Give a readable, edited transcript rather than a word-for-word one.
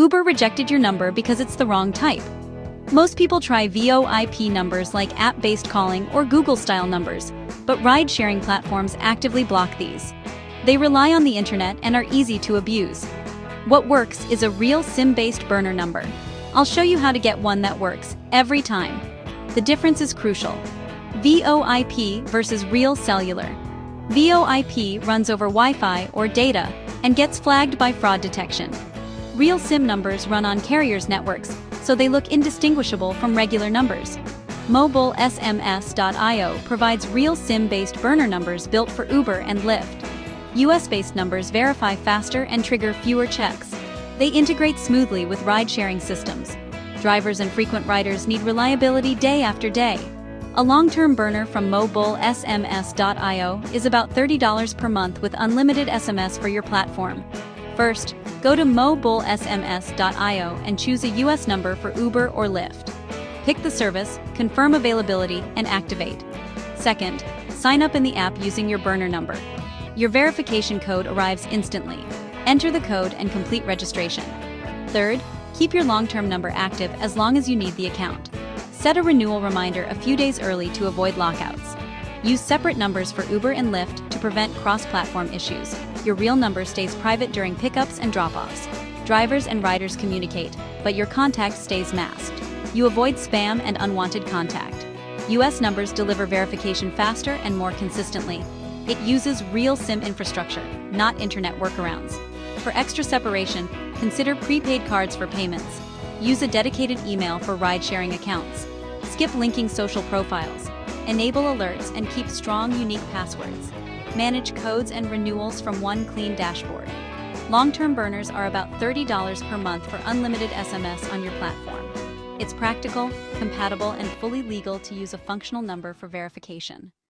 Uber rejected your number because it's the wrong type. Most people try VoIP numbers like app-based calling or Google-style numbers, but ride-sharing platforms actively block these. They rely on the internet and are easy to abuse. What works is a real SIM-based burner number. I'll show you how to get one that works every time. The difference is crucial. VoIP versus real cellular. VoIP runs over Wi-Fi or data and gets flagged by fraud detection. Real SIM numbers run on carriers' networks, so they look indistinguishable from regular numbers. MobileSMS.io provides real SIM-based burner numbers built for Uber and Lyft. US-based numbers verify faster and trigger fewer checks. They integrate smoothly with ride-sharing systems. Drivers and frequent riders need reliability day after day. A long-term burner from MobileSMS.io is about $30 per month with unlimited SMS for your platform. First, go to MobileSMS.io and choose a US number for Uber or Lyft. Pick the service, confirm availability, and activate. Second, sign up in the app using your burner number. Your verification code arrives instantly. Enter the code and complete registration. Third, keep your long-term number active as long as you need the account. Set a renewal reminder a few days early to avoid lockouts. Use separate numbers for Uber and Lyft to prevent cross-platform issues. Your real number stays private during pickups and drop-offs. Drivers and riders communicate, but your contact stays masked. You avoid spam and unwanted contact. US numbers deliver verification faster and more consistently. It uses real SIM infrastructure, not internet workarounds. For extra separation, consider prepaid cards for payments. Use a dedicated email for ride-sharing accounts. Skip linking social profiles. Enable alerts and keep strong, unique passwords. Manage codes and renewals from one clean dashboard. Long-term burners are about $30 per month for unlimited SMS on your platform. It's practical, compatible, and fully legal to use a functional number for verification.